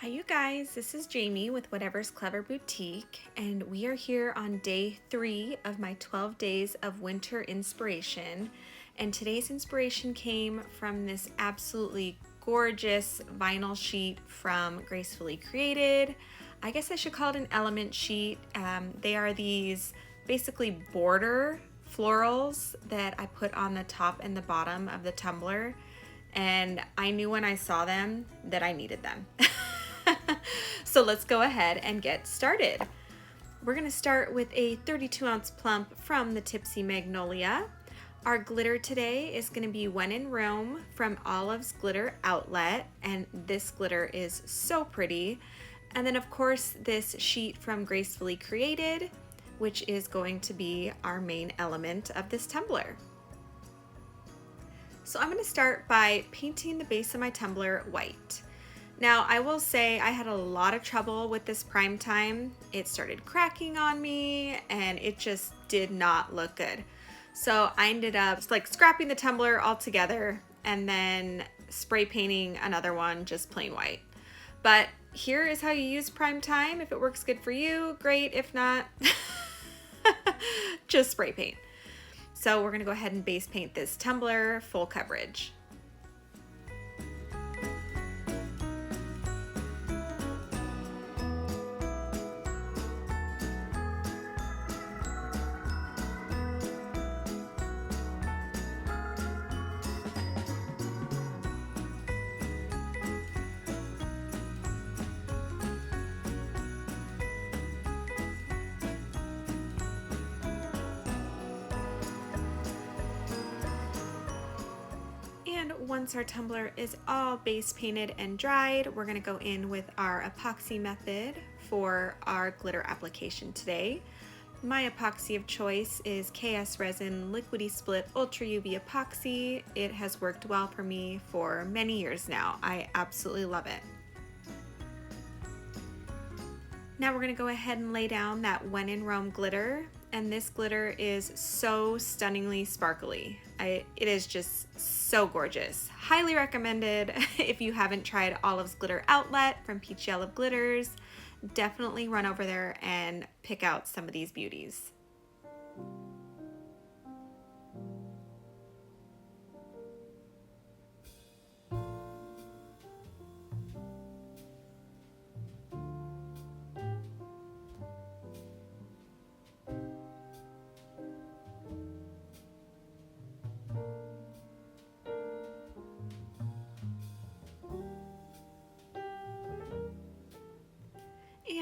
Hi you guys, this is Jamie with Whatever's Clever Boutique, and we are here on day 3 of my 12 days of winter inspiration. And today's inspiration came from this absolutely gorgeous vinyl sheet from Gracefully Created. I guess I should call it an element sheet. They are these basically border florals that I put on the top and the bottom of the tumbler, and I knew when I saw them that I needed them. So let's go ahead and get started. We're going to start with a 32-ounce plump from the Tipsy Magnolia. Our glitter today is going to be When in Rome from Olive's Glitter Outlet, and this glitter is so pretty. And then of course this sheet from Gracefully Created, which is going to be our main element of this tumbler. So I'm going to start by painting the base of my tumbler white. Now, I will say I had a lot of trouble with this prime time. It started cracking on me and it just did not look good. So I ended up just like scrapping the tumbler altogether and then spray painting another one just plain white. But here is how you use prime time. If it works good for you, great. If not, just spray paint. So we're gonna go ahead and base paint this tumbler full coverage. And once our tumbler is all base painted and dried, we're going to go in with our epoxy method for our glitter application today. My epoxy of choice is KSRESIN Liquidy Split Ultra UV Epoxy. It has worked well for me for many years now. I absolutely love it. Now we're going to go ahead and lay down that When in Rome glitter, and this glitter is so stunningly sparkly. It is just so gorgeous. Highly recommended if you haven't tried Olive's Glitter Outlet from Peachy Olive Glitters. Definitely run over there and pick out some of these beauties.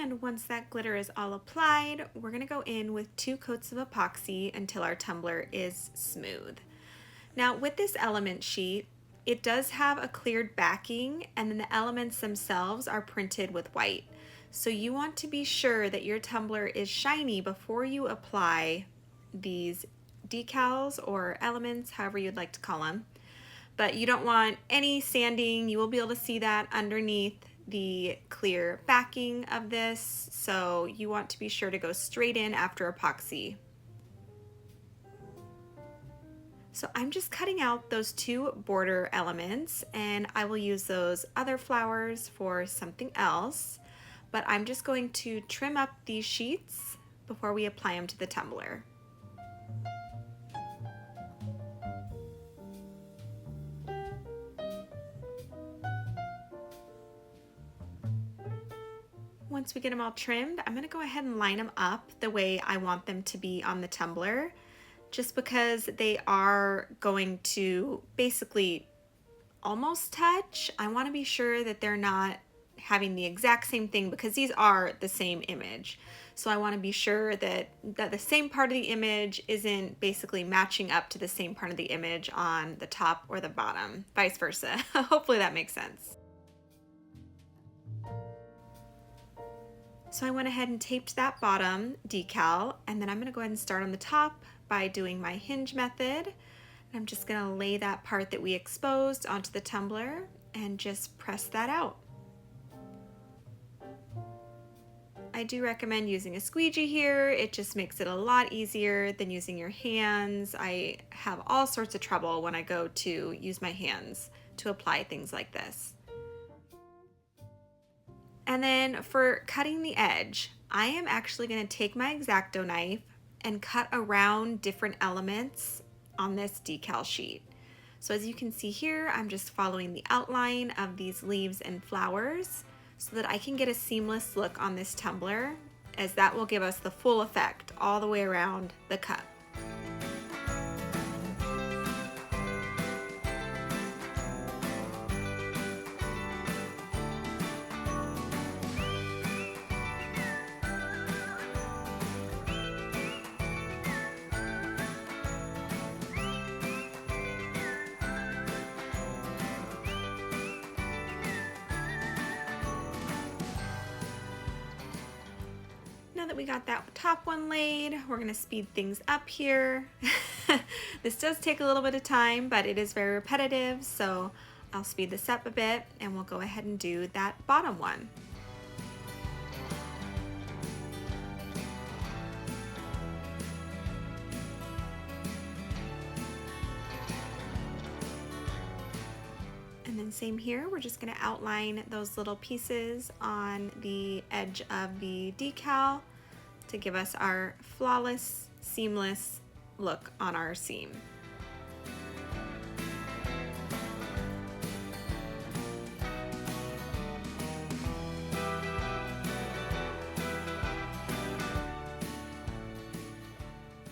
And once that glitter is all applied, we're going to go in with 2 coats of epoxy until our tumbler is smooth. Now with this element sheet, it does have a cleared backing, and then the elements themselves are printed with white. So you want to be sure that your tumbler is shiny before you apply these decals or elements, however you'd like to call them. But you don't want any sanding. You will be able to see that underneath the clear backing of this, so you want to be sure to go straight in after epoxy. So I'm just cutting out those 2 border elements, and I will use those other flowers for something else, but I'm just going to trim up these sheets before we apply them to the tumbler. Once we get them all trimmed, I'm going to go ahead and line them up the way I want them to be on the tumbler, just because they are going to basically almost touch. I want to be sure that they're not having the exact same thing, because these are the same image. So I want to be sure that the same part of the image isn't basically matching up to the same part of the image on the top or the bottom, vice versa. Hopefully that makes sense. So I went ahead and taped that bottom decal, and then I'm going to go ahead and start on the top by doing my hinge method. I'm just going to lay that part that we exposed onto the tumbler and just press that out. I do recommend using a squeegee here. It just makes it a lot easier than using your hands. I have all sorts of trouble when I go to use my hands to apply things like this. And then for cutting the edge, I am actually going to take my X-Acto knife and cut around different elements on this decal sheet. So as you can see here, I'm just following the outline of these leaves and flowers so that I can get a seamless look on this tumbler, as that will give us the full effect all the way around the cup. Now that we got that top one laid, we're going to speed things up here. This does take a little bit of time, but it is very repetitive, so I'll speed this up a bit and we'll go ahead and do that bottom one. And then same here, we're just going to outline those little pieces on the edge of the decal to give us our flawless, seamless look on our seam.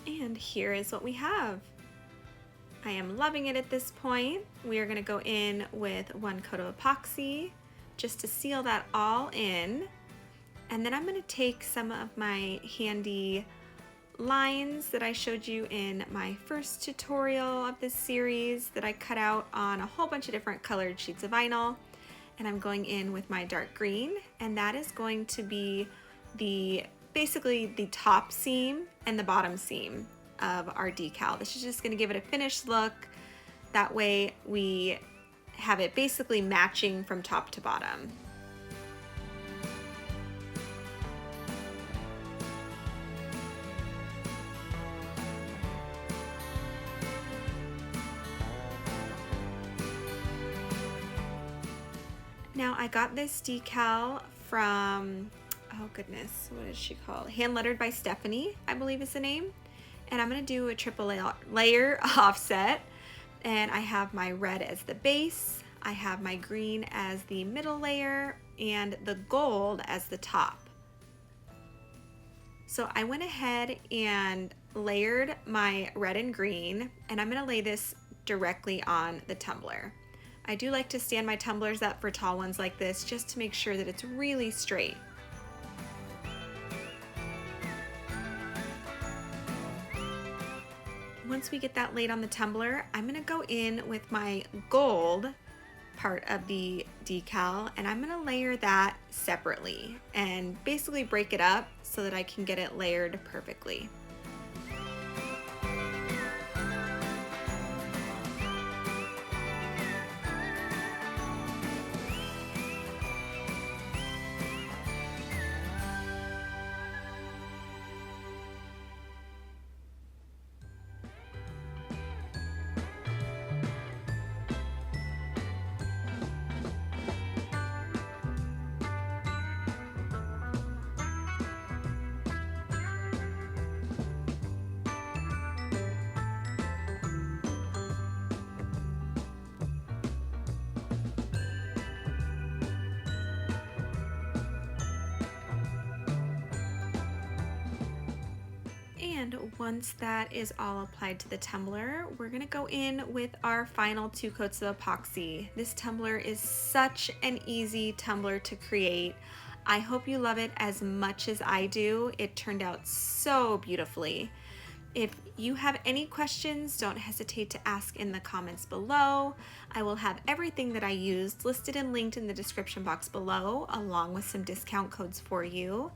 And here is what we have. I am loving it at this point. We are going to go in with one coat of epoxy just to seal that all in. And then I'm going to take some of my handy lines that I showed you in my first tutorial of this series that I cut out on a whole bunch of different colored sheets of vinyl. And I'm going in with my dark green, and that is going to be basically the top seam and the bottom seam of our decal. This is just going to give it a finished look. That way we have it basically matching from top to bottom. Now I got this decal from, oh goodness, what is she called? Hand Lettered by Stephanie, I believe is the name. And I'm going to do a triple layer offset, and I have my red as the base, I have my green as the middle layer, and the gold as the top. So I went ahead and layered my red and green, and I'm going to lay this directly on the tumbler. I do like to stand my tumblers up for tall ones like this just to make sure that it's really straight. Once we get that laid on the tumbler, I'm going to go in with my gold part of the decal, and I'm going to layer that separately and basically break it up so that I can get it layered perfectly. And once that is all applied to the tumbler, we're gonna go in with our final 2 coats of epoxy. This tumbler is such an easy tumbler to create. I hope you love it as much as I do. It turned out so beautifully. If you have any questions, don't hesitate to ask in the comments below. I will have everything that I used listed and linked in the description box below, along with some discount codes for you.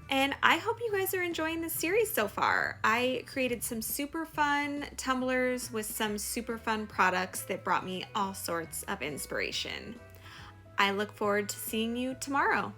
And I hope you guys are enjoying this series so far. I created some super fun tumblers with some super fun products that brought me all sorts of inspiration. I look forward to seeing you tomorrow.